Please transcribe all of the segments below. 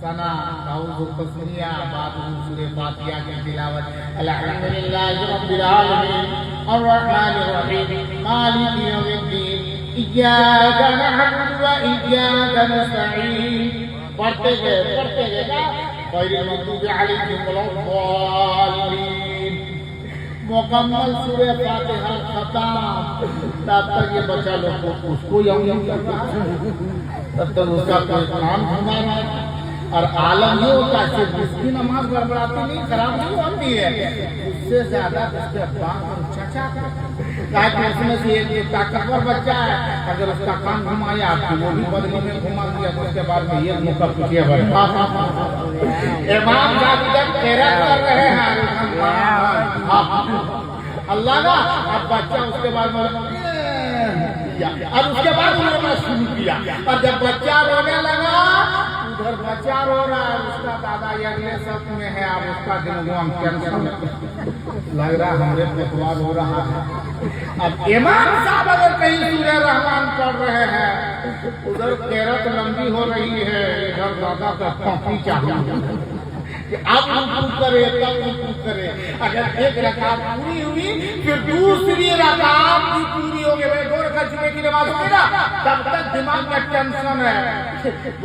सना काउज़ु तस्मिया बाद सूरह फातिहा की तिलावत अल्हम्दुलिल्लाहि रब्बिल आलमीन अर्रहमानिर रहीम मालिकि यौमिद्दीन इय्याका नअबुदु व इय्याका नस्तईन पढ़ते गए गैरिल मग़दूबि अलैहिम वलद्दाल्लीन मुकम्मल सूरह फातिहा खत्म। तब तक ये बच्चा लोग उसको याद नहीं करता, तब तक उसका कोई काम घुमा रहा है। और आलम ये होता है सिर्फ उसकी नमाज गड़बड़ाती नहीं, खराब नहीं होती है, उससे ज्यादा उसके बाप और चाचा उसमें से एक ताकतवर बच्चा है, अगर उसका काम घुमाया आपकी वो भी बदली में घुमा दिया तो उसके बाद में ये मुका पिटिया इमाम साहब जब खैरात कर रहे हैं अल्लाह का, अब बच्चा उसके बाद और उसके बाद रोना शुरू किया। और जब बच्चा रोने लगा उधर बच्चा रो रहा है, उसका दादा अगले सब में है, अब उसका दिल लग रहा हमरे पतवार हो रहा है। अब इमाम साहब अगर कहीं सूरह रहमान पढ़ रहे हैं, उधर क़िरात लंबी हो रही है, इधर दादा का कॉपी चाहिए कि अब रुकू करे तब रुकू करे। अगर एक रकात पूरी हुई फिर दूसरी रकात भी पूरी हो गई, भाई 2 रकात जुमे की नमाज होगी ना, तब तक दिमाग में टेंशन है,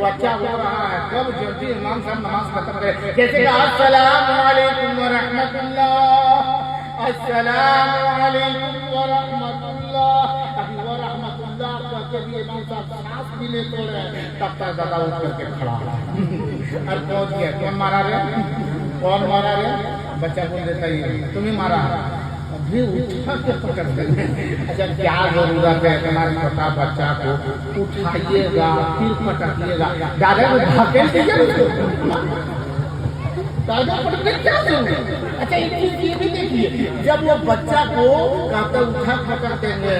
बच्चा हो रहा है, कब जल्दी इमाम साहब नमाज खत्म करे। जैसे कि अस्सलामु अलैकुम व रहमतुल्लाह, अस्सलामु अलैकुम व रहमतुल्लाह, अभी व रहमतुल्लाह कहते भी इमाम साहब सांस भी ले तो रहे, तब तक दादा उठ करके खड़ा है। और पहुंच गया, कौन मारा रे, कौन मारा रे, बच्चा बोल देता है तुम्हें मारा, अभी उठा के पकड़ दे। अच्छा क्या जरूरत है तुम्हारे छोटा बच्चा को उठाइएगा फिर पटकिएगा, दादा को धकेल दीजिए उसको, दादा पटकने क्या जरूरत। अच्छा एक चीज ये भी देखिए, जब वो बच्चा को कहते उठा पकड़ देंगे,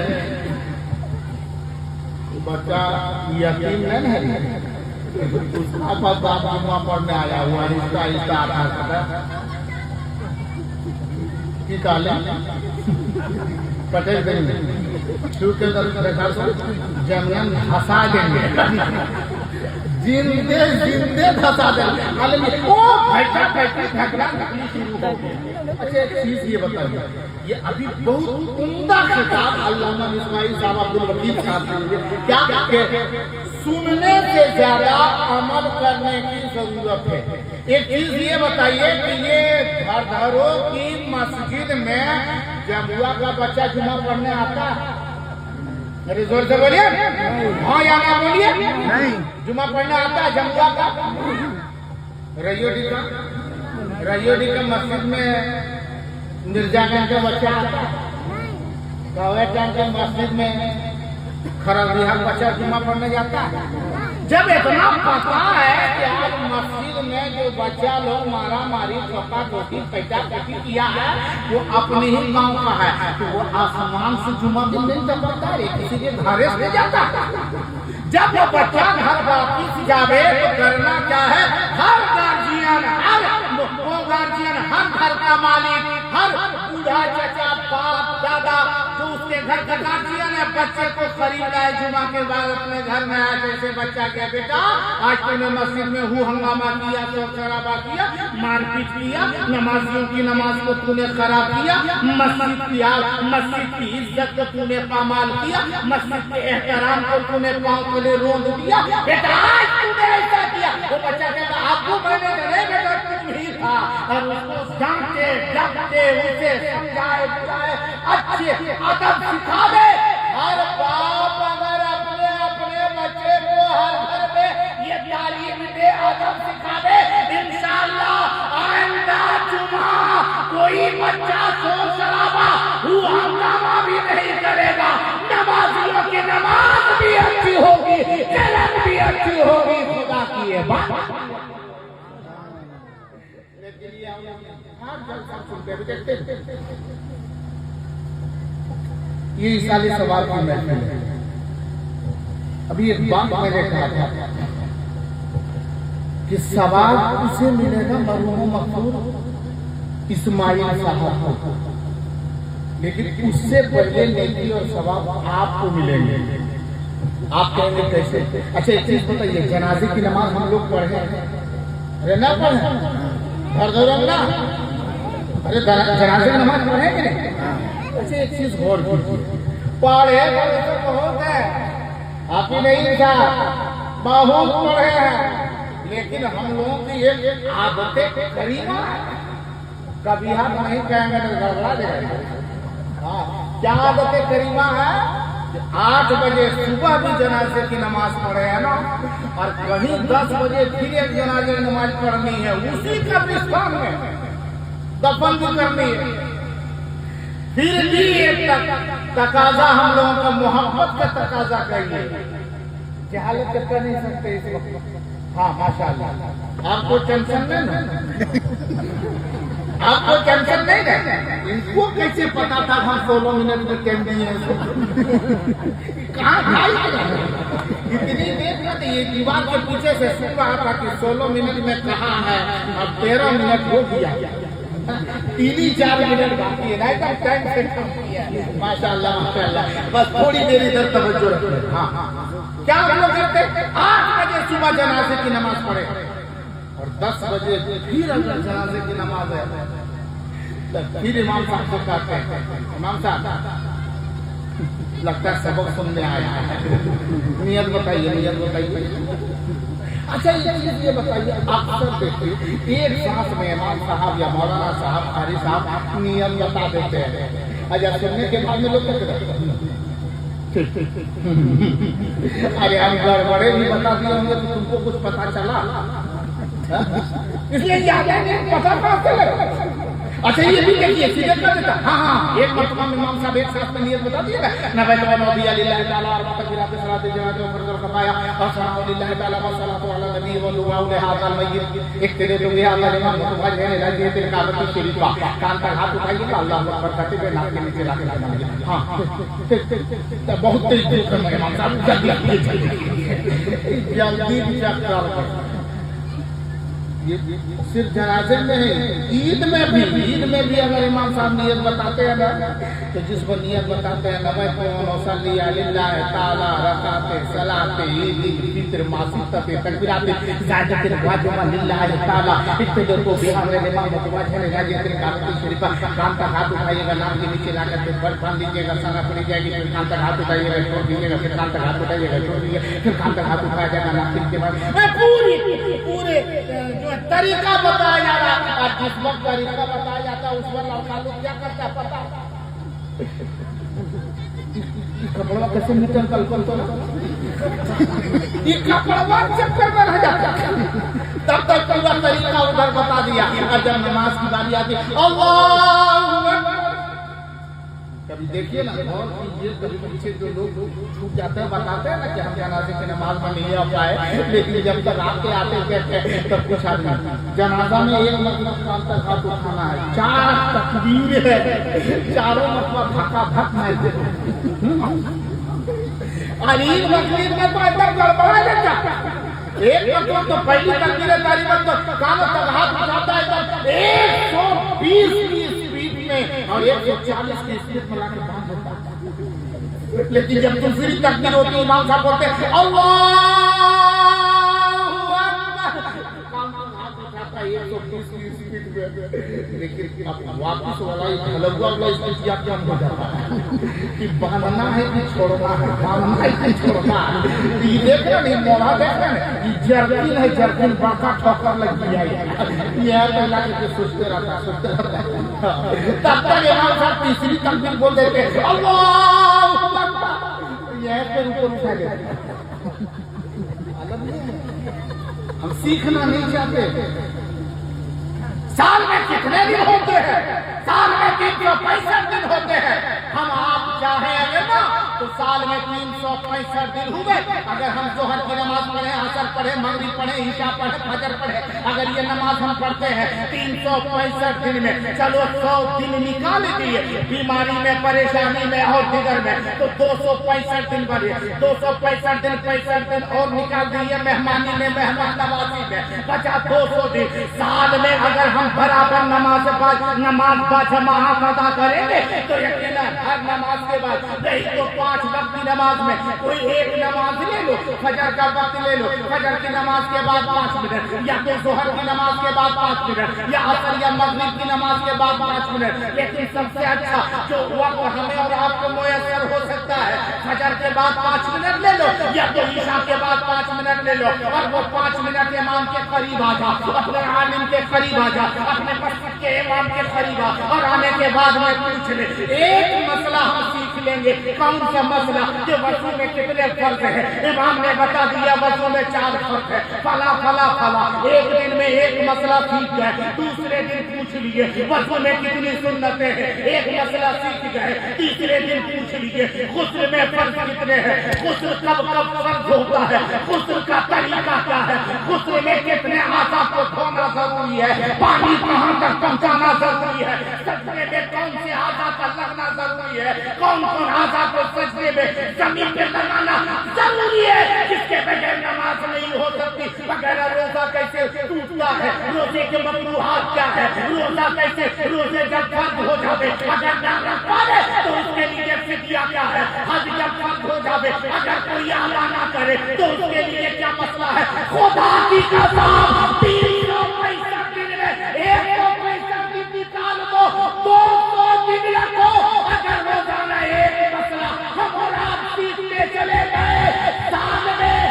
बच्चा यकीन नहीं है उसका बाबा वहाँ पढ़ने आया हुआ है, इसका इसका आधार की काले पटेल देंगे शुरू के जमीन हंसा देंगे, जिंदे जिंदे धसा देंगे, ओ भैया झगड़ा शुरू हो गया। अच्छा एक चीज ये बताइए, ये अभी बहुत उम्दा किताब अल्लामा इस्माइल साहब अब्दुल वकील साहब क्या सुनने से ज्यादा अमल करने की जरूरत है। एक चीज ये बताइए कि ये घरों की मस्जिद में जमुआ का बच्चा जुमा पढ़ने आता है, मेरे जोर से बोलिए हाँ या ना बोलिए, नहीं जुमा पढ़ने आता है जमुआ का। रैयोडी का मस्जिद में मिर्जागंज का बच्चा आता है, कवेटगंज के मस्जिद में खरौरिया बच्चा जुमा पढ़ने जाता है। जब इतना पता है कि आज मस्जिद में जो बच्चा लोग मारा मारी चौका टोकी पैसा पैसी किया है वो अपने ही गांव का है, तो वो आसमान से जुमा दिन नहीं टपकता है, किसी के घरे से जाता है। जब वो बच्चा घर वापिस जावे तो करना क्या है, हर गार्जियन हर घर का मालिक, हर बूढ़ा चाचा बाप दादा जो उसके घर का गार्जियन है, बच्चे को खरीद लाए जुमा के बाद अपने घर में आए, जैसे बच्चा क्या बेटा आज तूने मस्जिद में हु हंगामा किया, शोर शराबा किया, मारपीट किया, नमाजियों की नमाज को तूने खराब किया, मस्जिद की इज्जत को तूने पामाल किया, मस्जिद के एहतराम को तूने पाँव तले रोंद दिया, बेटा आज तूने ऐसा किया। वो बच्चा कहता आपको मैंने तो नहीं बेटा तुम ही था, और उसको डांटे डपटे उसे समझाए बुझाए अच्छे अदब सिखा दे। हर बाप अगर अपने अपने बच्चे को हर घर में ये तालीम दे, अदब सिखा दे, इंशाअल्लाह आइंदा जुमा कोई बच्चा शोर शराबा हंगामा भी नहीं करेगा, नमाजियों की नमाज भी अच्छी होगी, क़िरात भी अच्छी होगी। खुदा की ये बात ये साले सवाल की महफिल है। अभी एक बात मैंने कहा था कि सवाल उसे मिलेगा मरहूम मकबूल इस्माइल साहब को, लेकिन उससे पहले नेकी और सवाब आपको मिलेंगे। आप कहेंगे कैसे? अच्छा एक चीज बताइए, जनाजे की नमाज हम लोग पढ़े अरे ना पढ़े घर दौरान ना, अरे जनाजे की नमाज पढ़े कि नहीं? अच्छा एक चीज गौर कीजिए, पढ़े तो बहुत है, आप ही नहीं था, बहुत पढ़े हैं, लेकिन हम लोगों की एक आदतें करीबा है, कभी हम नहीं कहेंगे तो गड़बड़ा देगा। हाँ, क्या आदतें करीबा है? 8 बजे सुबह भी जनाजे की नमाज पढ़े है ना, और कहीं 10 बजे फिर एक जनाजे की नमाज पढ़नी है, उसी कब्रिस्तान में दफन भी करनी है। फिर भी एक तकाजा हम लोगों का मोहब्बत का तकाजा करिए, जहालत कर नहीं सकते इस वक्त। हाँ माशाअल्लाह, आपको टेंशन नहीं ना, आपको टेंशन नहीं है। इनको कैसे पता था हम 16 मिनट में कैम दिए कहाँ इतनी देर में ये दीवार के पीछे से सुन रहा था कि 16 मिनट में कहा है, अब 13 मिनट हो गया, 3-4 मिनट बाकी है, नहीं तो टाइम से कम किया। माशाअल्लाह माशाअल्लाह, बस थोड़ी देर इधर तवज्जो रखिए। हाँ क्या हम लोग करते? 8 बजे सुबह जनाजे की नमाज पढ़े और 10 बजे फिर अगर जनाजे की नमाज है तो फिर इमाम साहब को कहते हैं, इमाम साहब लगता है सबक सुनने आया है, नियत बताइए, नियत बताइए। अच्छा ये बताइए, अक्सर देखिए एक सांस में इमाम साहब या मौलाना साहब, कारी साहब नियत बता देते हैं, अच्छा सुनने के बाद में लोग क्या करते हैं? अरे हम गड़बड़े भी बता दिए होंगे तो तुमको कुछ पता चला, इसलिए याद है पता कहाँ चलेगा? अच्छा ये भी देखिए सीधे कर देता। हाँ हाँ, एक मरतबा इमाम साहब एक साथ में नियत बता दिएगा ना, भाई तो नबी अल्लाह ताला और तकबीरात सलात जनाजे ऊपर कर कमाया और सल्लल्लाहु ताला व सल्लल्लाहु अला नबी व दुआउ ले हाज़ल मय्यित एक तेरे तो गया अल्लाह इमाम तो आज है राजी तेरे काबत शरीफा कान पर हाथ उठाइएगा, अल्लाह अकबर कहते हुए नाक के नीचे लाके लगाइए। हां बहुत तेज करना इमाम साहब, जल्दी जल्दी ये सिर्फ जनाजे में है, ईद में भी अगर इमाम साहब नियत बताते हैं ना, तो जिसको नियत बताते हैं नबी मुसल्ली अलिल्लाह ताला रकाते सलाते ईद फित्र मासिकते तकबीराते ज़ादते वाजिबा लिल्लाह ताला इत्तेजो तो बिहार में इमाम मुतवज्जह है राजी तेरे काबत शरीफा कान तक हाथ उठाइएगा, नाक के नीचे लाकर के बड़ बांध दीजिएगा, सना पड़ी जाएगी, फिर कान तक हाथ उठाइएगा, छोड़ दीजिएगा, फिर कान तक हाथ उठाइएगा, छोड़ दीजिएगा, फिर कान तक हाथ उठाया जाएगा, नाक के बाद पूरे जो तरीका बताया जा रहा है, और जिस वक्त तरीका बताया जाता है उस वक्त लड़का लोग क्या करता है पता? कपड़ा कैसे निकल कल तो ये कपड़ा चक्कर में रह जाता, तब तक पूरा तरीका उधर बता दिया। और जब नमाज की बारी आती अल्लाह, कभी देखिए ना और कीजिए, कभी पीछे जो लोग छूट जाते हैं बताते हैं ना कि हम जनाजे की नमाज में नहीं आ पाए, लेकिन जब तक आते कहते तब कुछ आदमी जनाजा में एक मतलब कान तक हाथ उठाना है, 4 तकबीर है, चारों मतलब धक्का धक में अलीम मस्जिद में तो एकदम गड़बड़ा जाता है। एक मतलब तो पहली तकबीर तारीफ तो कानों तक हाथ उठाता है, एकदम 120 की स्पीड में और 140 की स्पीड में लाके बांध देता है। लेकिन जब दूसरी तकबीर होती है इमाम साहब बोलते हैं अल्लाह लेकिन अब वापिस वाला हलवा वाला स्थिति आपको हो जाता है कि बांधना है कि छोड़ना है, बांधना है कि छोड़ना है। ये देख रहे नहीं, मोड़ा देख रहे हैं, ये जर्किन है, जर्किन बाका ठोकर लग गया है, ये पहला के सोचते रहता है। तब तक इमाम साहब तीसरी तकबीर बोल देते हैं अल्लाह अकबर, यह पे ऊपर उठा देते। हम सीखना नहीं चाहते। साल में कितने दिन होते हैं? साल में 365 दिन होते हैं। हम आप चाहेंगे ना तो साल में 365 दिन हुए। अगर हम जोहर की नमाज पढ़े, असर पढ़े, मगरिब पढ़े, ईशा पढ़े, फजर पढ़े, अगर ये नमाज हम पढ़ते हैं 365 दिन में, चलो 100 दिन निकाल दिए बीमारी में, परेशानी में और दिगर में, तो 265 दिन बढ़े, 265 दिन 65 दिन और निकाल दिए मेहमानी में, मेहमान नवाजी में, बचा 200 दिन। साल में अगर हम बराबर नमाज बा जमात अदा करेंगे तो यकीनन हर नमाज के बाद, नहीं तो 5 वक्त की नमाज में कोई एक नमाज ले लो, फजर का वक्त ले लो, फजर की नमाज के बाद 5 मिनट, या तो जोहर की नमाज के बाद 5 मिनट, या असर या मगरिब की नमाज के बाद 5 मिनट। लेकिन सबसे अच्छा जो वक्त हमें और आपको मुयस्सर हो सकता है, फजर के बाद 5 मिनट ले लो, या तो ईशा के बाद 5 मिनट ले लो, और वो 5 मिनट इमाम के करीब आ जा, अपने आलिम के करीब आ जा, अपने मस्जिद के इमाम के करीब आ, और आने के बाद में पूछ ले। एक मसला हम सीख लेंगे, कौन सा मसला? कि वजू में कितने फर्क है। इमाम ने बता दिया वजू में 4 फर्क है, फला फला फला। एक दिन में एक मसला सीख गए, दूसरे दिन पूछ लिए वजू में कितनी सुन्नतें हैं, एक मसला सीख गए, तीसरे दिन पूछ लिए गुस्ल में फर्क कितने हैं, गुस्ल कब कब फर्क होता है, गुस्ल का तरीका क्या है, गुस्ल में कितने आज़ा को धोना जरूरी है, पानी कहाँ तक पहुँचाना जरूरी है, सजदे में कौन से आज़ा का लगना जरूरी है, कौन कौन आज़ा को सजदे में जमीन पे लगाना जरूरी है, जिसके बगैर नमाज नहीं हो सकती। बगैर रोजा कैसे टूटता है, रोजे के मकरूहात क्या है, रोजा कैसे, रोजे जब फर्ज हो जावे अगर ना रख पाए तो उसके लिए फिदिया क्या है, हज जब फर्ज हो जावे अगर कोई अदा ना करे तो उसके लिए क्या मसला है। खुदा की कसम 365 दिन में 165 दिन निकाल दो, 200 दिन रखो, अगर रोजाना एक मसला हम और आप सीखते चले गए, साल में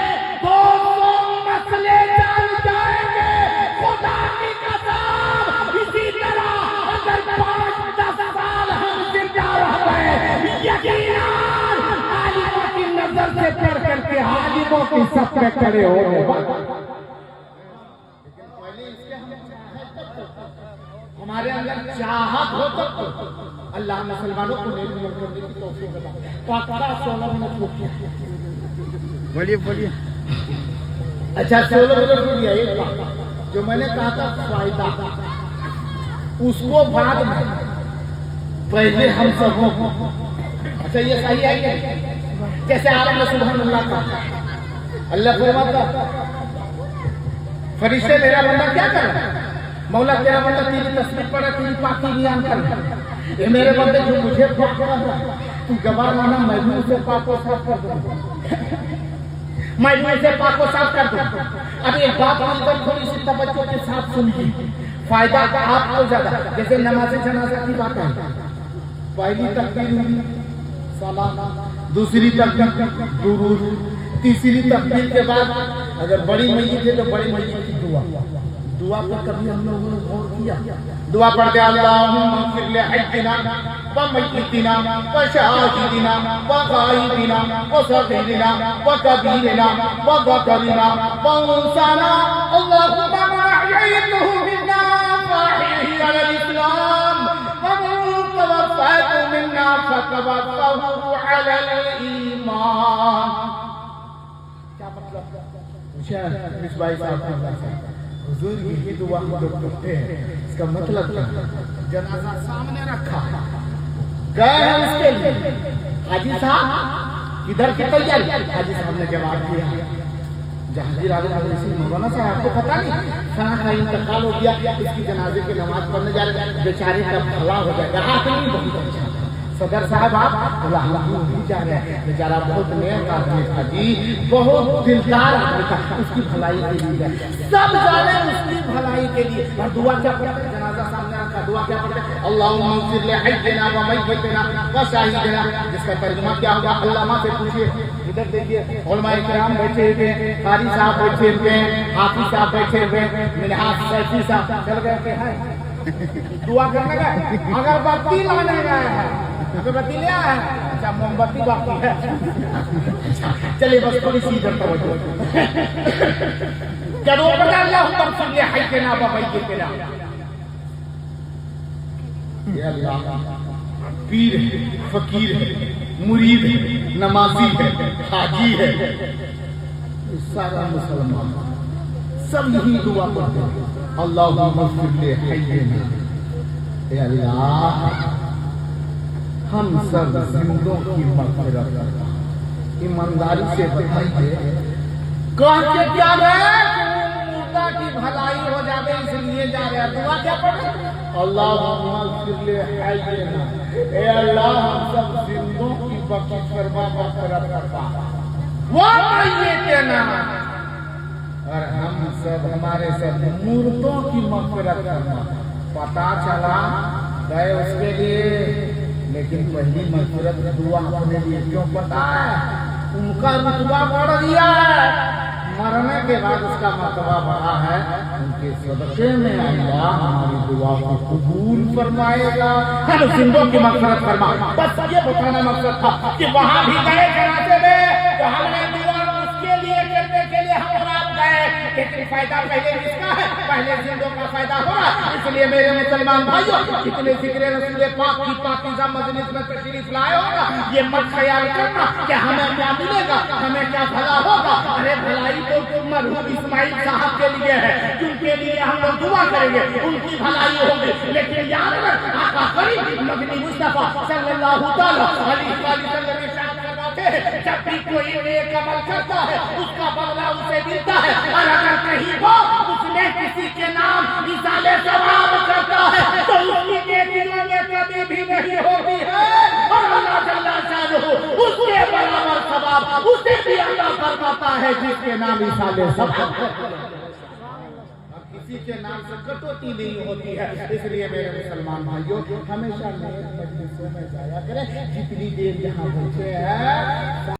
200 मसले जान जाएंगे। खुदा की कसम इसी तरह अगर 5-10 साल हम जिंदा रहे, यकीनन आलिमों की नजर से चढ़ करके हाजिमों की सब पे खड़े हो। हमारे अंदर चाहत हो तो अल्लाह मुसलमानों को नेक करने की तौफीक अता फरमाए। 16 मिनट बोलिए बोलिए। अच्छा 16 मिनट हो गया। एक बात जो मैंने कहा था फायदा, उसको बाद में पहले हम सब हो। अच्छा ये सही है क्या? जैसे आपने सुभान अल्लाह कहा, अल्लाह फरमाता फरिश्ते मेरा बंदा क्या कर रहा है, मौला तेरा बंदा तेरी तस्वीर पढ़े, तेरी पाकी बयान कर। ये मेरे बंदे जो मुझे पाक कर रहा है, तू गवाह माना मैं भी उसे पाक को साफ कर दूंगा, मैं भी उसे पाक को साफ कर दूंगा। अब एक बात अंदर थोड़ी सी तवज्जो के साथ सुनिए, फायदा आपको ज्यादा। जैसे नमाज जनाजा की बात है, पहली तकबीर हुई सलाम, दूसरी तकबीर दुरूद, तीसरी तकबीर के बाद अगर बड़ी मैयत है तो बड़ी मैयत की दुआ। दुआ पर कभी हम लोगों ने गौर किया? दुआ पढ़ते अल्लाहुम्मा इग़फिर li हय्यिना व मय्यितिना व शाहिदिना व गायबिना व सगीरिना व कबीरिना व ज़करिना व उन्साना अल्लाहुम्मा मन अहयैतहु मिन्ना फ़अहयिही अलल इस्लाम व मन तवफ़्फ़ैतहु मिन्ना फ़तवफ़्फ़हु अलल ईमान। क्या मतलब? मिसबाई साहब हुजूर ये दुआ हम लोग पढ़ते हैं, इसका मतलब क्या? जनाजा सामने रखा गए हैं उसके लिए, हाजी साहब किधर की तैयारी? हाजी साहब ने जवाब दिया जहांगीर आलम मौलाना साहब आपको पता नहीं खाना का इंतकाल हो गया, इसकी जनाजे की नमाज पढ़ने जा रहे हैं, बेचारे का भला हो जाएगा। आखिर बहुत अच्छा सदर साहब आप नहीं जा रहे हैं, बेचारा बहुत नेक आदमी था जी, बहुत दिलदार आदमी था, उसकी भलाई के लिए सब जा रहे हैं, उसकी भलाई के लिए। और दुआ क्या पढ़ते हैं? जनाजा सामने रखा, दुआ क्या पढ़ते हैं? अल्लाहुम्मा इग़फिर li हय्यिना व मय्यितिना व शाहिदिना, जिसका तर्जुमा क्या होगा? अल्लामा से पूछिए। इधर देखिए उलमाए किराम बैठे हुए हैं, कारी साहब बैठे हुए हैं, हाफिज साहब बैठे हुए हैं, मिनहाज सैफी साहब चल गए हैं दुआ करने गए, अगरबत्ती लाने गए हैं। अगरबत्ती ले आया है? अच्छा मोमबत्ती बाकी है। चलिए बस थोड़ी सी इधर तवज्जो। क्या दुआ पढ़ा? अल्लाहुम्मा इग़फिर li हय्यिना व मय्यितिना। ये अल्लाह पीर है, फकीर है, मुरीद है, नमाजी है, हाजी है, सारा मुसलमान सब यही दुआ पढ़ते हैं, अल्लाहुम्मा इग़फिर li हय्यिना। ए अल्लाह हम सब जिंदों की मग़फ़िरत कर। ईमानदारी से बताइए, कह के क्या गए? दूसरा की भलाई हो जाए इसलिए जा रहे हैं। दुआ क्या पढ़े? अल्लाह ए अल्लाह हम सब जिंदों की बख्शिश फरमा मग़फ़िरत करता वो ये के नाम और हम सब हमारे सब मूर्तों की मग़फ़िरत करना। पता चला गए उसके लिए, लेकिन पहली मग़फ़िरत दुआ अपने लिए क्यों? पता है उनका रुतबा बढ़ गया है, मरने के बाद उसका मर्तबा बढ़ा है। उनके सदक़े में अल्लाह हमारी दुआ को कबूल फरमाएगा। हम जिंदों की मग़फ़िरत फरमा। बस ये बताना मकसद था कि वहां भी गए जनाज़े में तो हमने दुआ उसके लिए करने के लिए हम और आप गए, लेकिन फायदा पहले किसका है? पहले जिंदों का फायदा हो रहा है। इसलिए मेरे मुसलमान भाइयों, कितने ज़िक्र रसूल पाक की पाकीज़ा मजलिस में तशरीफ लाए होगा, ये मत ख्याल करना कि हमें क्या मिलेगा, हमें क्या भला होगा। अरे भलाई तो मरहूम इस्माइल साहब के लिए है, जिनके लिए हम लोग दुआ करेंगे उनकी भलाई होगी। लेकिन याद रख आका करीम मदनी मुस्तफा सल्लल्लाहु अलैहि वसल्लम जब भी कोई नेक अमल करता है उसका बदला उसे मिलता है, और अगर कहीं वो उसने किसी के नाम इसाले सवाब करता है तो उसकी नेकियों में कमी भी नहीं होती है, और अल्लाह जल्ला शानहू उसके बराबर सवाब उसे भी अता फरमाता है जिसके नाम इसाले सवाब। किसी के नाम से कटौती नहीं होती है। इसलिए मेरे मुसलमान भाइयों हमेशा नेक मजलिसों में जाया करें। जितनी देर यहाँ बैठे हैं